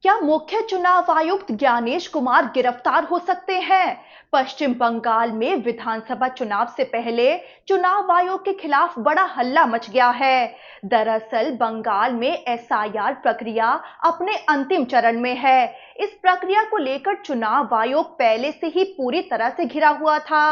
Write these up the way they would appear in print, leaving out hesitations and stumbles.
क्या मुख्य चुनाव आयुक्त ज्ञानेश कुमार गिरफ्तार हो सकते हैं? पश्चिम बंगाल में विधानसभा चुनाव से पहले चुनाव आयोग के खिलाफ बड़ा हल्ला मच गया है। दरअसल बंगाल में एसआईआर प्रक्रिया अपने अंतिम चरण में है। इस प्रक्रिया को लेकर चुनाव आयोग पहले से ही पूरी तरह से घिरा हुआ था।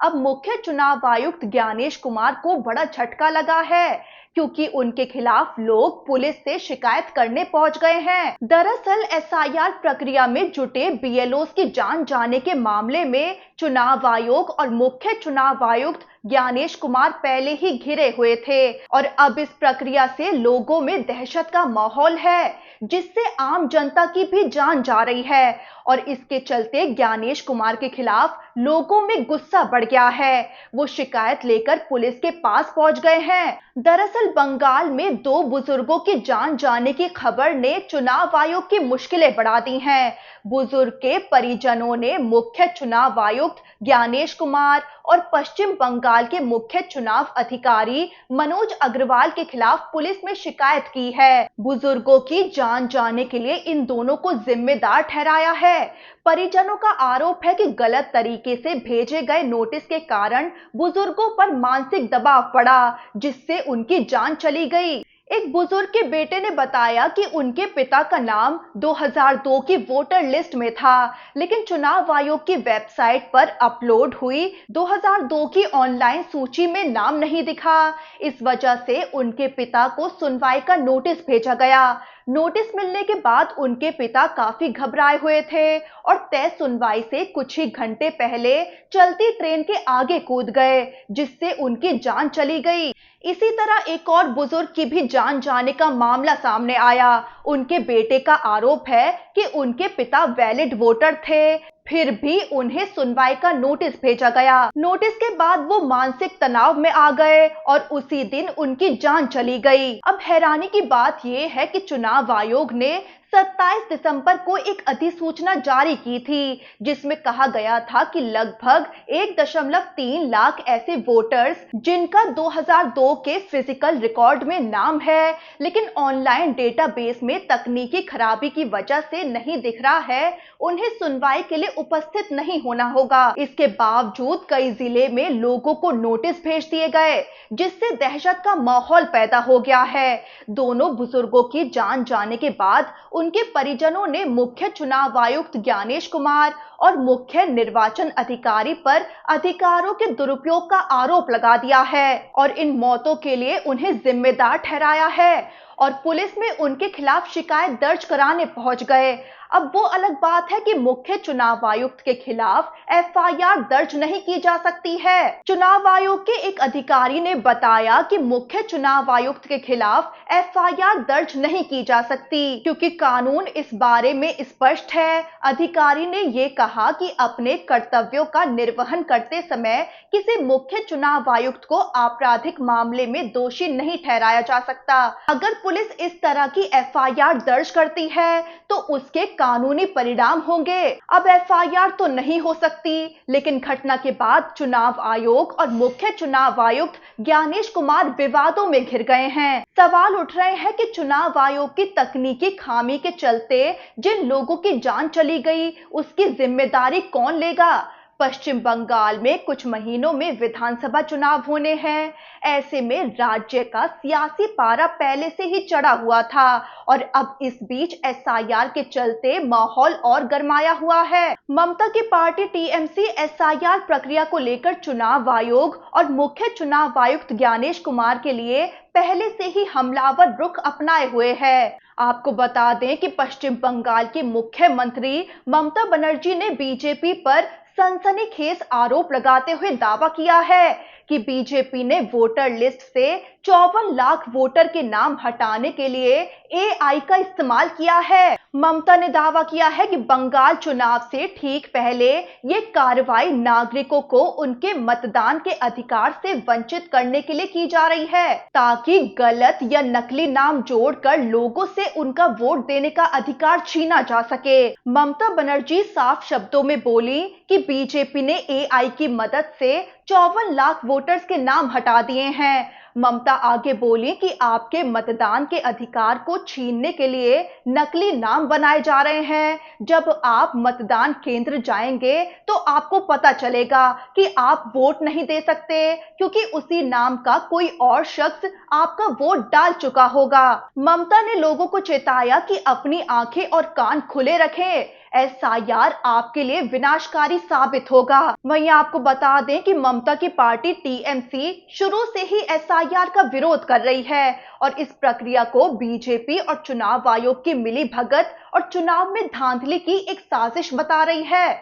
अब मुख्य चुनाव आयुक्त ज्ञानेश कुमार को बड़ा झटका लगा है, क्योंकि उनके खिलाफ लोग पुलिस से शिकायत करने पहुंच गए हैं। दरअसल एसआईआर प्रक्रिया में जुटे बीएलओस की जान जाने के मामले में चुनाव आयोग और मुख्य चुनाव आयुक्त ज्ञानेश कुमार पहले ही घिरे हुए थे और अब इस प्रक्रिया से लोगों में दहशत का माहौल है, जिससे आम जनता की भी जान जा रही है और इसके चलते ज्ञानेश कुमार के खिलाफ लोगों में गुस्सा बढ़ गया है। वो शिकायत लेकर पुलिस के पास पहुंच गए हैं। दरअसल बंगाल में दो बुजुर्गों की जान जाने की खबर ने चुनाव आयोग की मुश्किलें बढ़ा दी हैं। बुजुर्ग के परिजनों ने मुख्य चुनाव आयुक्त ज्ञानेश कुमार और पश्चिम बंगाल के मुख्य चुनाव अधिकारी मनोज अग्रवाल के खिलाफ पुलिस में शिकायत की है। बुजुर्गों की जान जाने के लिए इन दोनों को जिम्मेदार ठहराया है। परिजनों का आरोप है कि गलत तरीके से भेजे गए नोटिस के कारण बुजुर्गों पर मानसिक दबाव पड़ा, जिससे उनकी जान चली गई। एक बुजुर्ग के बेटे ने बताया कि उनके पिता का नाम 2002 की वोटर लिस्ट में था, लेकिन चुनाव आयोग की वेबसाइट पर अपलोड हुई 2002 की ऑनलाइन सूची में नाम नहीं दिखा। इस वजह से उनके पिता को सुनवाई का नोटिस भेजा गया। नोटिस मिलने के बाद उनके पिता काफी घबराए हुए थे और तय सुनवाई से कुछ ही घंटे पहले चलती ट्रेन के आगे कूद गए, जिससे उनकी जान चली गई। इसी तरह एक और बुजुर्ग की भी जान जाने का मामला सामने आया। उनके बेटे का आरोप है कि उनके पिता वैलिड वोटर थे, फिर भी उन्हें सुनवाई का नोटिस भेजा गया। नोटिस के बाद वो मानसिक तनाव में आ गए और उसी दिन उनकी जान चली गई। अब हैरानी की बात ये है कि चुनाव आयोग ने 27 दिसंबर को एक अधिसूचना जारी की थी, जिसमें कहा गया था कि लगभग 1.3 लाख ऐसे वोटर्स जिनका 2002 के फिजिकल रिकॉर्ड में नाम है, लेकिन ऑनलाइन डेटाबेस में तकनीकी खराबी की वजह से नहीं दिख रहा है, उन्हें सुनवाई के लिए उपस्थित नहीं होना होगा। इसके बावजूद कई जिले में लोगों को नोटिस भेज दिए गए, जिससे दहशत का माहौल पैदा हो गया है। दोनों बुजुर्गों की जान जाने के बाद उनके परिजनों ने मुख्य चुनाव आयुक्त ज्ञानेश कुमार और मुख्य निर्वाचन अधिकारी पर अधिकारों के दुरुपयोग का आरोप लगा दिया है और इन मौतों के लिए उन्हें जिम्मेदार ठहराया है और पुलिस में उनके खिलाफ शिकायत दर्ज कराने पहुंच गए। अब वो अलग बात है कि मुख्य चुनाव आयुक्त के खिलाफ एफआईआर दर्ज नहीं की जा सकती है। चुनाव आयोग के एक अधिकारी ने बताया कि मुख्य चुनाव आयुक्त के खिलाफ एफआईआर दर्ज नहीं की जा सकती, क्योंकि कानून इस बारे में स्पष्ट है। अधिकारी ने ये कहा कि अपने कर्तव्यों का निर्वहन करते समय किसी मुख्य चुनाव आयुक्त को आपराधिक मामले में दोषी नहीं ठहराया जा सकता। अगर पुलिस इस तरह की एफआईआर दर्ज करती है तो उसके कानूनी परिणाम होंगे। अब एफआईआर तो नहीं हो सकती, लेकिन घटना के बाद चुनाव आयोग और मुख्य चुनाव आयुक्त ज्ञानेश कुमार विवादों में घिर गए हैं। सवाल उठ रहे हैं कि चुनाव आयोग की तकनीकी खामी के चलते जिन लोगों की जान चली गई, उसकी जिम्मेदारी कौन लेगा? पश्चिम बंगाल में कुछ महीनों में विधानसभा चुनाव होने हैं। ऐसे में राज्य का सियासी पारा पहले से ही चढ़ा हुआ था और अब इस बीच एसआईआर के चलते माहौल और गरमाया हुआ है। ममता की पार्टी टीएमसी एसआईआर प्रक्रिया को लेकर चुनाव आयोग और मुख्य चुनाव आयुक्त ज्ञानेश कुमार के लिए पहले से ही हमलावर रुख अपनाए हुए है। आपको बता दें कि पश्चिम बंगाल की मुख्यमंत्री ममता बनर्जी ने बीजेपी पर सनसनीखेज आरोप लगाते हुए दावा किया है कि बीजेपी ने वोटर लिस्ट से 54 लाख वोटर के नाम हटाने के लिए एआई का इस्तेमाल किया है। ममता ने दावा किया है कि बंगाल चुनाव से ठीक पहले ये कार्रवाई नागरिकों को उनके मतदान के अधिकार से वंचित करने के लिए की जा रही है, ताकि गलत या नकली नाम जोड़कर लोगों से उनका वोट देने का अधिकार छीना जा सके। ममता बनर्जी साफ शब्दों में बोली कि बीजेपी ने एआई की मदद से 54 लाख वोटर्स के नाम हटा दिए हैं। ममता आगे बोली कि आपके मतदान के अधिकार को छीनने के लिए नकली नाम बनाए जा रहे हैं। जब आप मतदान केंद्र जाएंगे तो आपको पता चलेगा कि आप वोट नहीं दे सकते, क्योंकि उसी नाम का कोई और शख्स आपका वोट डाल चुका होगा। ममता ने लोगों को चेताया कि अपनी आंखें और कान खुले रखें, एसआईआर आपके लिए विनाशकारी साबित होगा। वहीं आपको बता दें कि ममता की पार्टी टीएमसी शुरू से ही एसआईआर का विरोध कर रही है और इस प्रक्रिया को बीजेपी और चुनाव आयोग की मिलीभगत और चुनाव में धांधली की एक साजिश बता रही है।